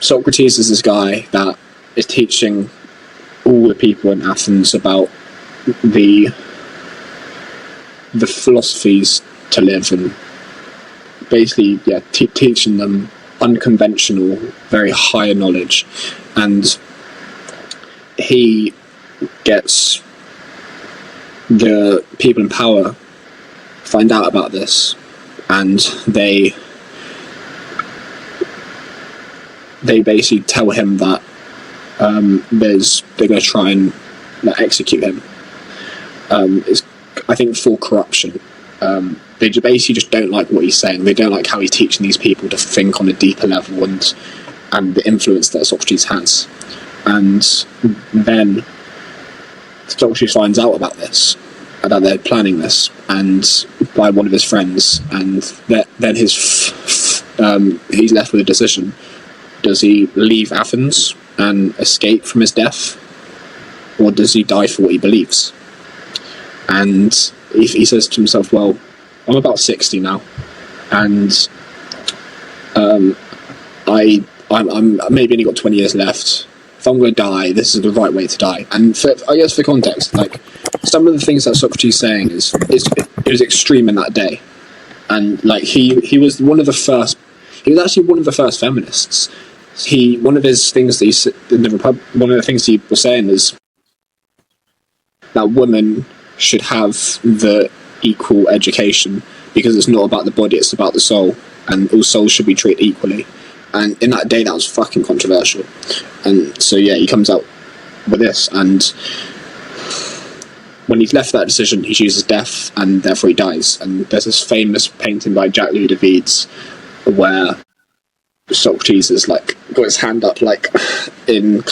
Socrates is this guy that is teaching all the people in Athens about the philosophies to live, and basically, teaching them unconventional, very high knowledge. And he gets the people in power find out about this, and they basically tell him that they're going to try and execute him. It's, I think, for corruption. They basically just don't like what he's saying. They don't like how he's teaching these people to think on a deeper level, and the influence that Socrates has. And then Socrates finds out about this, that they're planning this, and by one of his friends, and then he's left with a decision. Does he leave Athens and escape from his death, or does he die for what he believes? And he says to himself, well, I'm about 60 now, and I'm maybe only got 20 years left. If I'm going to die, this is the right way to die. And I guess for context, like, some of the things that Socrates is saying it was extreme in that day, and like he was one of the first. He was actually one of the first feminists. One of the things he was saying is that women should have the equal education, because it's not about the body, it's about the soul, and all souls should be treated equally. And in that day, that was fucking controversial. And so he comes out with this, and when he's left that decision, he chooses death, and therefore he dies. And there's this famous painting by Jacques Louis where Socrates is like got his hand up, like in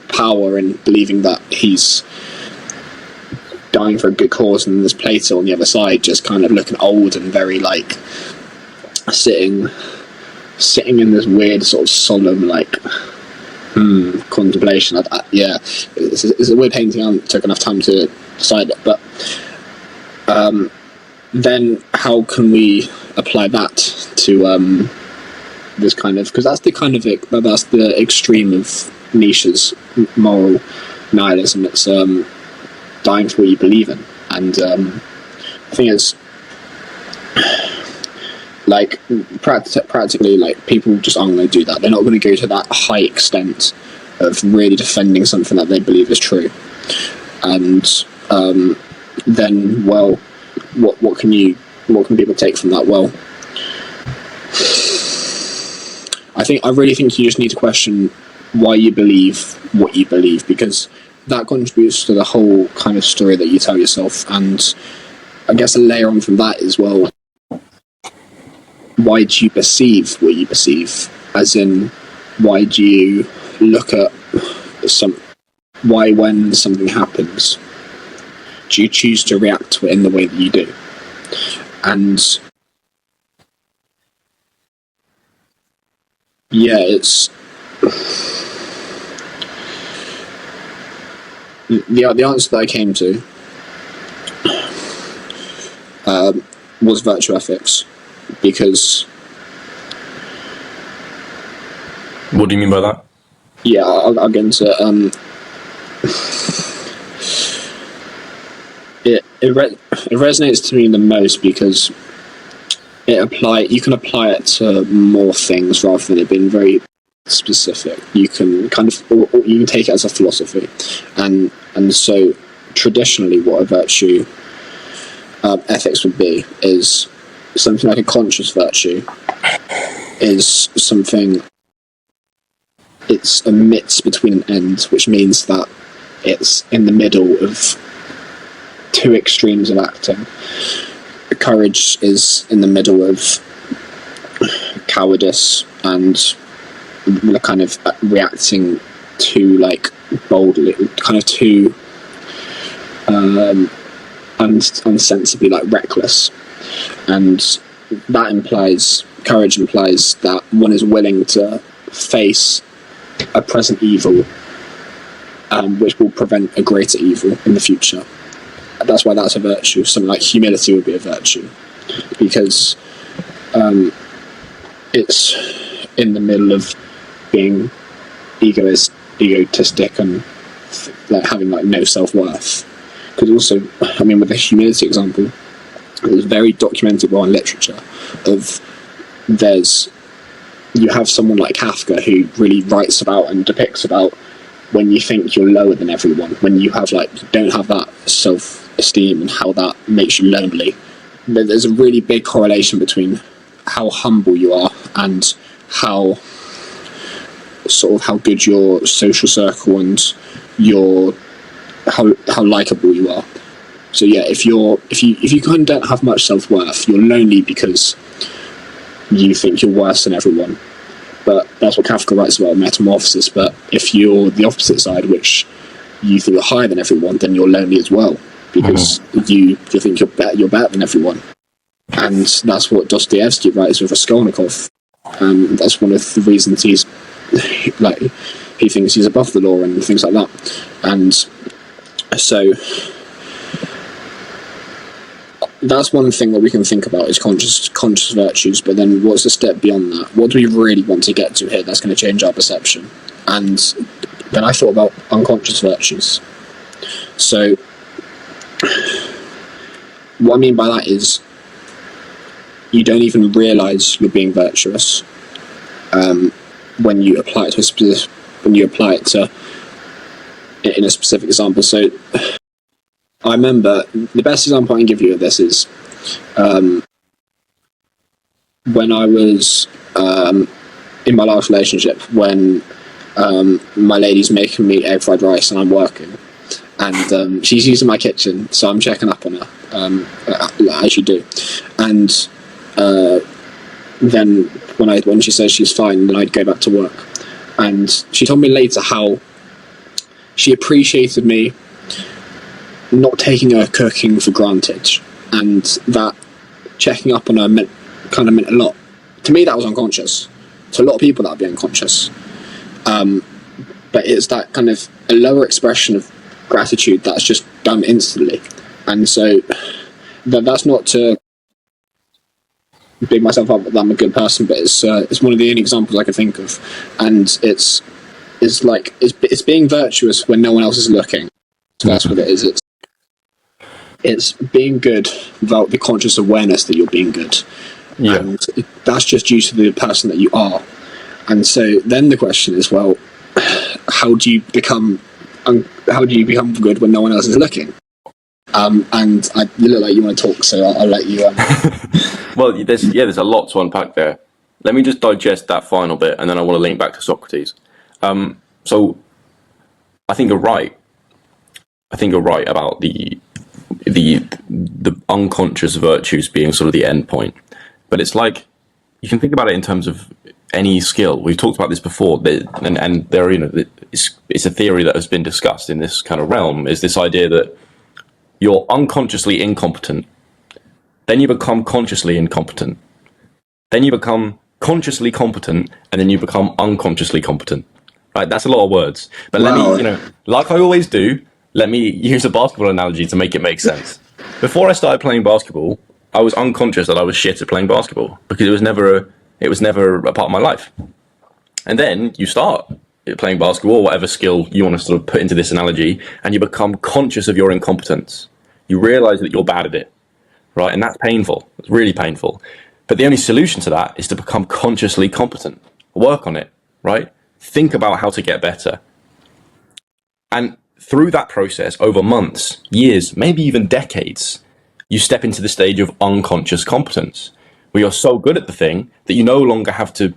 power and believing that he's dying for a good cause, and there's Plato on the other side just kind of looking old and very like sitting in this weird sort of solemn contemplation. It's a weird painting. I haven't took enough time to decide it, but then how can we apply that to this kind of, because that's the extreme of Nietzsche's moral nihilism. It's dying for what you believe in, and I think it's like practically like people just aren't going to do that. They're not going to go to that high extent of really defending something that they believe is true. And then, well, what can people take from that? Well, I really think you just need to question why you believe what you believe, because that contributes to the whole kind of story that you tell yourself. And I guess a layer on from that is, well, why do you perceive what you perceive? As in, why do you look at why when something happens, do you choose to react to it in the way that you do? And it's the answer that I came to was virtue ethics, because... What do you mean by that? Yeah, I'll get into it. It resonates to me the most because you can apply it to more things rather than it being very specific. You can you can take it as a philosophy, and so traditionally, what a virtue ethics would be is something like a conscious virtue. Is something. It's a midst between an end, which means that it's in the middle of two extremes of acting. Courage is in the middle of cowardice and kind of reacting too boldly, kind of too unsensibly, reckless. And that courage implies that one is willing to face a present evil, which will prevent a greater evil in the future. That's why that's a virtue. Something like humility would be a virtue, because it's in the middle of being egotistic and like having like no self-worth. Because also, I mean, with the humility example, it was very documented well in literature of you have someone like Kafka who really writes about and depicts about when you think you're lower than everyone, when you have like don't have that self-esteem and how that makes you lonely. There's a really big correlation between how humble you are and how good your social circle and how likable you are. So yeah, if you kind of don't have much self-worth, you're lonely because you think you're worse than everyone. But that's what Kafka writes about, metamorphosis. But if you're the opposite side, which you think you're higher than everyone, then you're lonely as well, because you think you're better than everyone. And that's what Dostoevsky writes with Raskolnikov. That's one of the reasons he thinks he's above the law and things like that. And so that's one thing that we can think about is conscious virtues. But then what's the step beyond that? What do we really want to get to here that's going to change our perception? And then I thought about unconscious virtues. So what I mean by that is you don't even realise you're being virtuous when you apply it in a specific example. So I remember the best example I can give you of this is when I was in my last relationship, when my lady's making me egg fried rice and I'm working, and she's using my kitchen, so I'm checking up on her as you do, and then when she says she's fine, then I'd go back to work. And she told me later how she appreciated me not taking her cooking for granted, and that checking up on her meant a lot. To me, that was unconscious. To a lot of people, that would be unconscious. But it's that kind of a lower expression of gratitude that's just done instantly. And so that's not to big myself up that I'm a good person, but it's one of the only examples I can think of. And it's being virtuous when no one else is looking. So that's what it is. It's being good without the conscious awareness that you're being good. Yeah. And that's just due to the person that you are. And so then the question is, well, how do you become good when no one else is looking? And you look like you want to talk, so I'll let you. Well, there's a lot to unpack there. Let me just digest that final bit, and then I want to link back to Socrates. So, I think you're right. About the unconscious virtues being sort of the end point. But it's like you can think about it in terms of any skill. We've talked about this before, and there, it's a theory that has been discussed in this kind of realm. Is this idea that you're unconsciously incompetent, then you become consciously incompetent, then you become consciously competent, and then you become unconsciously competent. Right? That's a lot of words. But Let me, like I always do, let me use a basketball analogy to make it make sense. Before I started playing basketball, I was unconscious that I was shit at playing basketball because it was never a part of my life. And then you start playing basketball, whatever skill you want to sort of put into this analogy, and you become conscious of your incompetence. You realize that you're bad at it, right? And that's painful. It's really painful. But the only solution to that is to become consciously competent. Work on it, right? Think about how to get better. And through that process, over months, years, maybe even decades, you step into the stage of unconscious competence, where you're so good at the thing that you no longer have to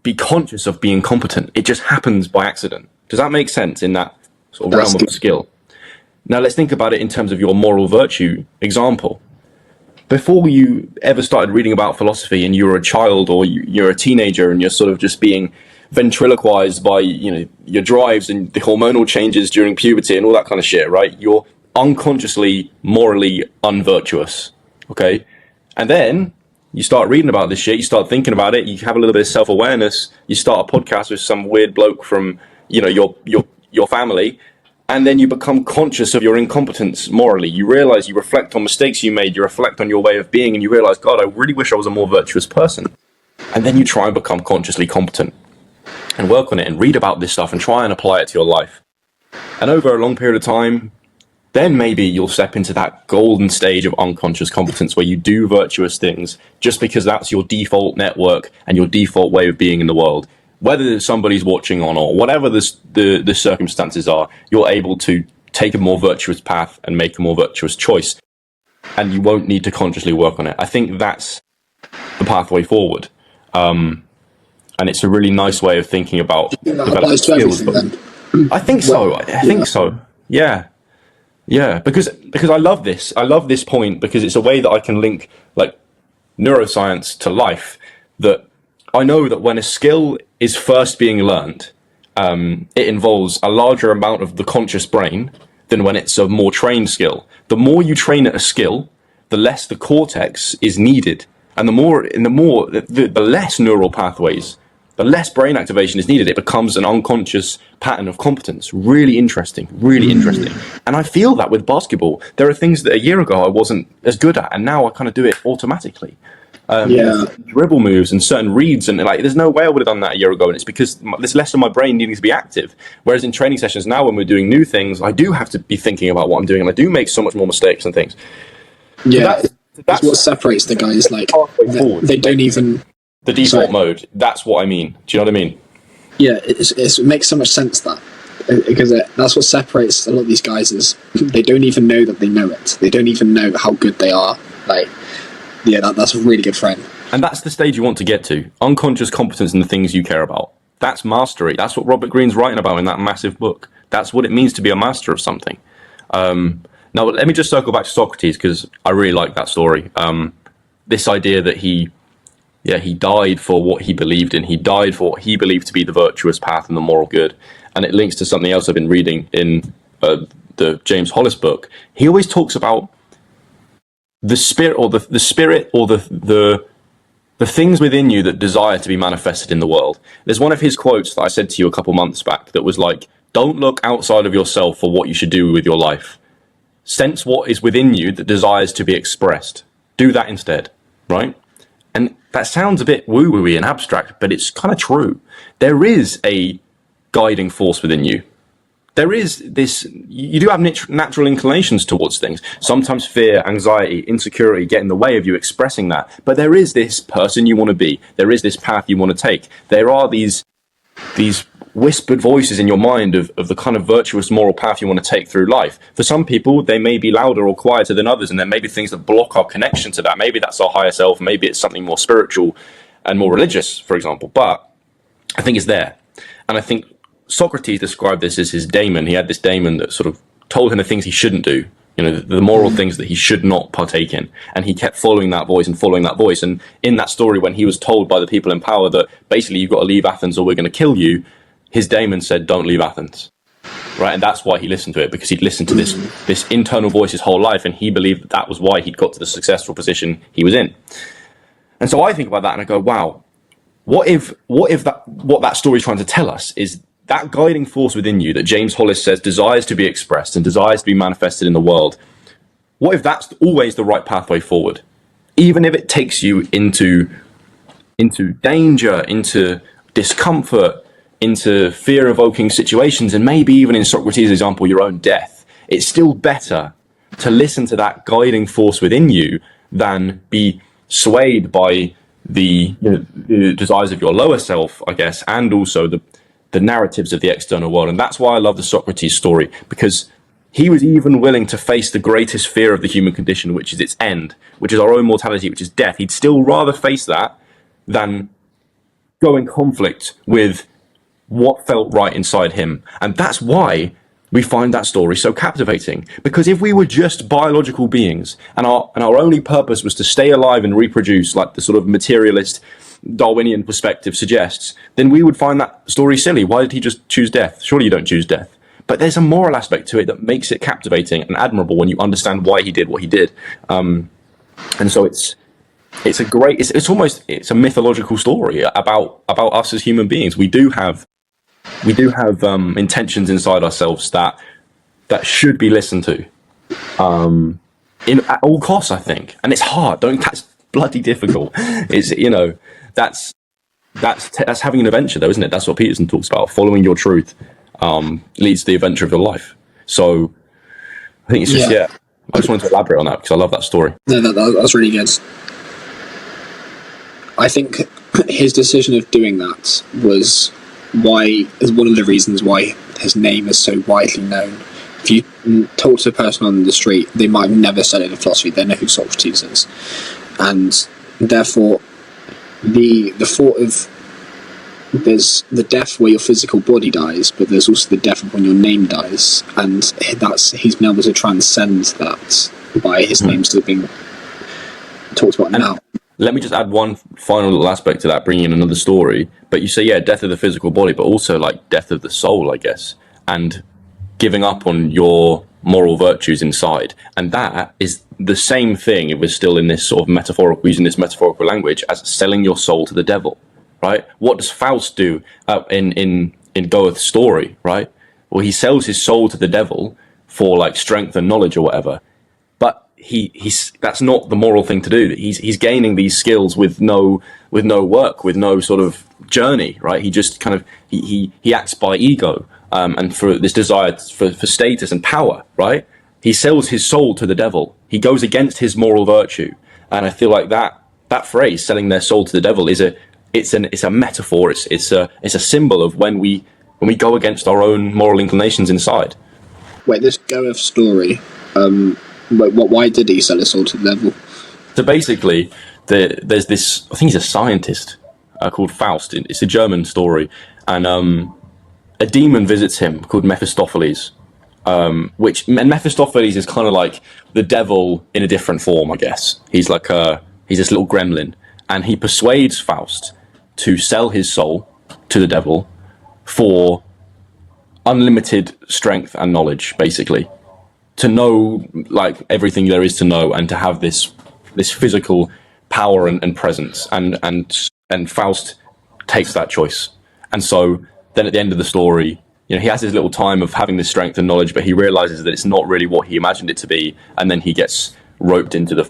be conscious of being competent. It just happens by accident. Does that make sense in that sort of realm of skill? Now let's think about it in terms of your moral virtue example. Before you ever started reading about philosophy and you were a child or you're a teenager and you're sort of just being ventriloquized by your drives and the hormonal changes during puberty and all that kind of shit, right? You're unconsciously morally unvirtuous, okay? And then you start reading about this shit, you start thinking about it, you have a little bit of self-awareness, you start a podcast with some weird bloke from your family, and then you become conscious of your incompetence morally. You realize, you reflect on mistakes you made, you reflect on your way of being, and you realize, God, I really wish I was a more virtuous person. And then you try and become consciously competent. and work on it and read about this stuff and try and apply it to your life. And over a long period of time, then maybe you'll step into that golden stage of unconscious competence where you do virtuous things just because that's your default network and your default way of being in the world. Whether somebody's watching on or whatever the circumstances are, you're able to take a more virtuous path and make a more virtuous choice. And you won't need to consciously work on it. I think that's the pathway forward. And it's a really nice way of thinking about developing skills. I think so. I think so. Yeah. Yeah, because I love this. I love this point because it's a way that I can link like neuroscience to life. That I know that when a skill is first being learned, it involves a larger amount of the conscious brain than when it's a more trained skill. The more you train at a skill, the less the cortex is needed, and the less neural pathways, the less brain activation is needed. It becomes an unconscious pattern of competence. Really interesting, really interesting. And I feel that with basketball. There are things that a year ago I wasn't as good at, and now I kind of do it automatically. Dribble moves and certain reads, and like there's no way I would have done that a year ago, and it's because there's less of my brain needing to be active. Whereas in training sessions now, when we're doing new things, I do have to be thinking about what I'm doing, and I do make so much more mistakes and things. Yeah, so that's what separates the guys. Like they don't even the default mode. That's what I mean. Do you know what I mean? Yeah, it makes so much sense because that's what separates a lot of these guys is they don't even know that they know it. They don't even know how good they are. Like, yeah, that's a really good frame. And that's the stage you want to get to. Unconscious competence in the things you care about. That's mastery. That's what Robert Greene's writing about in that massive book. That's what it means to be a master of something. Now, let me just circle back to Socrates because I really like that story. This idea that he died for what he believed in. He died for what he believed to be the virtuous path and the moral good. And it links to something else I've been reading in the James Hollis book. He always talks about the spirit or the things within you that desire to be manifested in the world. There's one of his quotes that I said to you a couple months back that was like, don't look outside of yourself for what you should do with your life. Sense what is within you that desires to be expressed. Do that instead, right? And that sounds a bit woo-woo-y and abstract, but it's kind of true. There is a guiding force within you. There is this, you do have natural inclinations towards things. Sometimes fear, anxiety, insecurity get in the way of you expressing that. But there is this person you want to be. There is this path you want to take. There are these whispered voices in your mind of the kind of virtuous moral path you want to take through life. For some people, they may be louder or quieter than others, and there may be things that block our connection to that. Maybe that's our higher self, maybe it's something more spiritual and more religious, for example. But I think it's there. And I think Socrates described this as his daemon. He had this daemon that sort of told him the things he shouldn't do, the moral things that he should not partake in. And he kept following that voice and following that voice. And in that story, when he was told by the people in power that basically you've got to leave Athens or we're going to kill you, his daemon said, don't leave Athens. Right? And that's why he listened to it, because he'd listened to this internal voice his whole life, and he believed that was why he'd got to the successful position he was in. And so I think about that and I go, wow, what if what that story is trying to tell us is that guiding force within you that James Hollis says desires to be expressed and desires to be manifested in the world? What if that's always the right pathway forward? Even if it takes you into danger, into discomfort, into fear-evoking situations, and maybe even in Socrates' example, your own death, it's still better to listen to that guiding force within you than be swayed by the desires of your lower self, I guess, and also the narratives of the external world. And that's why I love the Socrates story, because he was even willing to face the greatest fear of the human condition, which is its end, which is our own mortality, which is death. He'd still rather face that than go in conflict with what felt right inside him. And that's why we find that story so captivating. Because if we were just biological beings and our only purpose was to stay alive and reproduce, like the sort of materialist Darwinian perspective suggests, then we would find that story silly. Why did he just choose death? Surely you don't choose death. But there's a moral aspect to it that makes it captivating and admirable when you understand why he did what he did. And so it's a mythological story about us as human beings. We do have intentions inside ourselves that should be listened to, at all costs, I think. And it's hard. That's bloody difficult. That's that's having an adventure, though, isn't it? That's what Peterson talks about. Following your truth leads to the adventure of your life. So I think it's just I just wanted to elaborate on that because I love that story. No, that's really good. I think his decision of doing that is one of the reasons why his name is so widely known. If you talk to a person on the street, they might have never studied philosophy, they know who Socrates is. And therefore, the thought of there's the death where your physical body dies, but there's also the death of when your name dies, and he's been able to transcend that by his name still being talked about now. Let me just add one final little aspect to that, bringing in another story. But you say, death of the physical body, but also like death of the soul, I guess, and giving up on your moral virtues inside. And that is the same thing, if we're still in this sort of metaphorical, using this metaphorical language, as selling your soul to the devil, right? What does Faust do in Goethe's story, right? Well, he sells his soul to the devil for like strength and knowledge or whatever. He's that's not the moral thing to do. He's gaining these skills with no work, with no sort of journey, right? He just kind of he acts by ego and for this desire for status and power, right? He sells his soul to the devil. He goes against his moral virtue, and I feel like that phrase, selling their soul to the devil, is a metaphor. It's a symbol of when we go against our own moral inclinations inside. Wait, this Goethe story. Why did he sell his soul to the devil? So basically, there's this, I think he's a scientist called Faust. It's a German story. And a demon visits him called Mephistopheles. And Mephistopheles is kind of like the devil in a different form, I guess. He's this little gremlin. And he persuades Faust to sell his soul to the devil for unlimited strength and knowledge, basically. To know like everything there is to know, and to have this physical power and presence, and Faust takes that choice. And so then at the end of the story, he has his little time of having this strength and knowledge, but he realizes that it's not really what he imagined it to be, and then he gets roped into the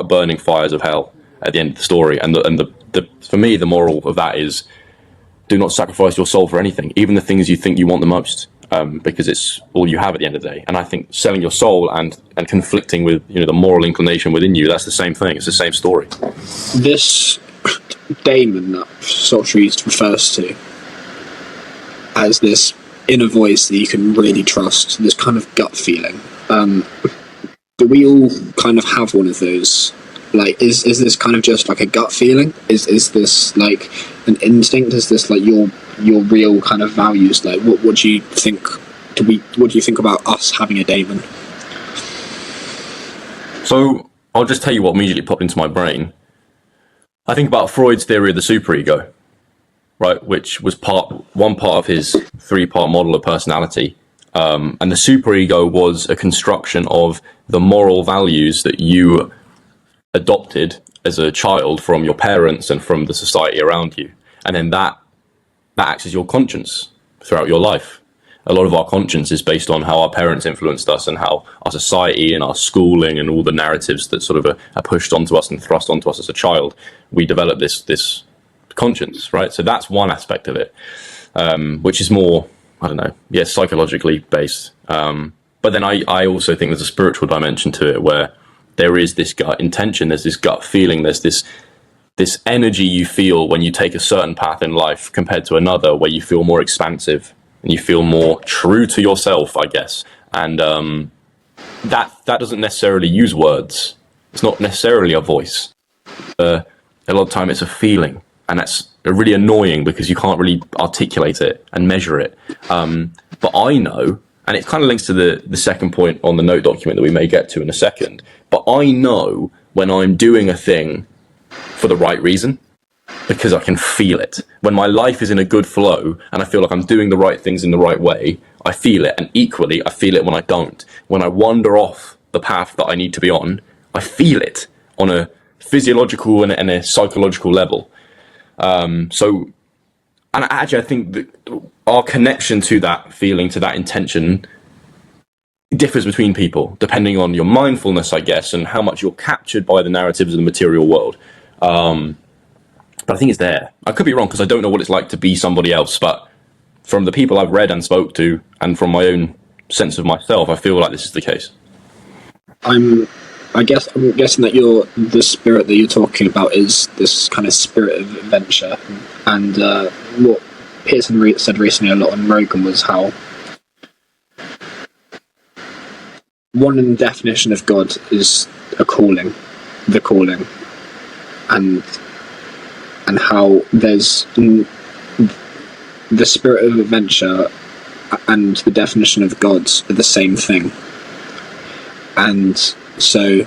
burning fires of hell at the end of the story. And the for me, the moral of that is, do not sacrifice your soul for anything, even the things you think you want the most. Because it's all you have at the end of the day. And I think selling your soul and conflicting with the moral inclination within you, that's the same thing. It's the same story. This daemon that Socrates refers to as this inner voice that you can really trust, this kind of gut feeling. Do we all kind of have one of those? Like, is this kind of just like a gut feeling? Is this like an instinct? Is this like your real kind of values? Like, what do you think? What do you think about us having a daemon? So I'll just tell you what immediately popped into my brain. I think about Freud's theory of the superego, right? Which was one part of his 3-part model of personality. And the superego was a construction of the moral values that you adopted as a child from your parents and from the society around you. And then that acts as your conscience throughout your life. A lot of our conscience is based on how our parents influenced us and how our society and our schooling and all the narratives that sort of are pushed onto us and thrust onto us as a child. We develop this conscience, right? So that's one aspect of it, which is more, psychologically based. But then I also think there's a spiritual dimension to it where there is this gut intention, there's this gut feeling, there's this energy you feel when you take a certain path in life compared to another, where you feel more expansive and you feel more true to yourself, I guess. And that doesn't necessarily use words. It's not necessarily a voice. A lot of time it's a feeling, and that's really annoying because you can't really articulate it and measure it. But I know, and it kind of links to the second point on the note document that we may get to in a second, but I know when I'm doing a thing for the right reason, because I can feel it. When my life is in a good flow and I feel like I'm doing the right things in the right way, I feel it. And equally, I feel it when I don't. When I wander off the path that I need to be on, I feel it on a physiological and a psychological level. And actually, I think that our connection to that feeling, to that intention, differs between people, depending on your mindfulness, I guess, and how much you're captured by the narratives of the material world. But I think it's there. I could be wrong because I don't know what it's like to be somebody else, but from the people I've read and spoke to, and from my own sense of myself, I feel like this is the case. I'm guessing that the spirit that you're talking about is this kind of spirit of adventure, and what Pearson said recently a lot on Rogan was how one definition of God is the calling, and how there's the spirit of adventure and the definition of God are the same thing. And so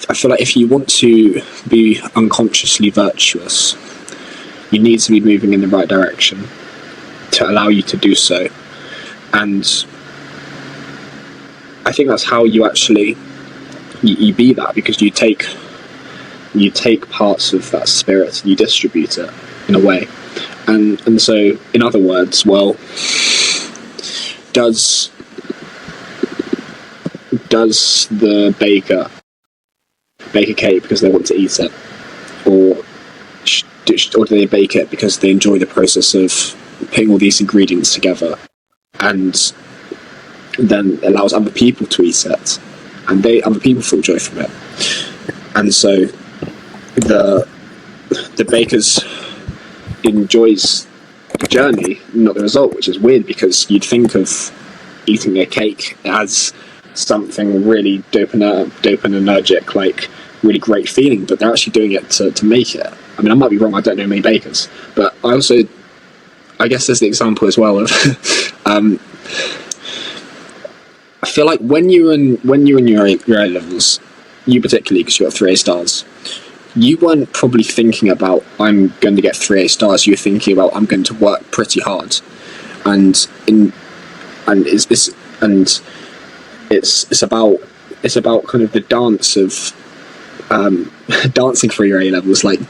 I feel like if you want to be unconsciously virtuous, you need to be moving in the right direction to allow you to do so. And I think that's how you actually you be that, because you take parts of that spirit and you distribute it in a way. And so, in other words, well, does the baker bake a cake because they want to eat it, or do they bake it because they enjoy the process of putting all these ingredients together, and then allows other people to eat it, and other people feel joy from it? And so the baker's enjoys the journey, not the result, which is weird because you'd think of eating a cake as something really dopaminergic, like really great feeling, but they're actually doing it to make it. I mean, I might be wrong, I don't know many bakers, but I guess there's the example as well of I feel like when you're in your A levels, you particularly because you got 3 A stars, you weren't probably thinking about I'm going to get 3 A stars. You were thinking about I'm going to work pretty hard, and it's about kind of the dance of dancing for your A levels, like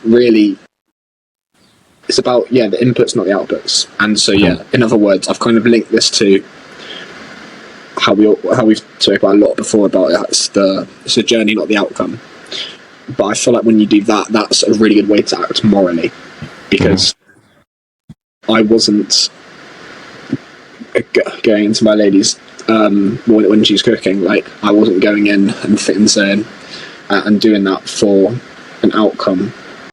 really. It's about the inputs, not the outputs. And so in other words, I've kind of linked this to how we've talked about a lot before about it's the journey, not the outcome. But I feel like when you do that, that's a really good way to act morally, because I wasn't going into my lady's when she's cooking, like I wasn't going in and saying and doing that for an outcome.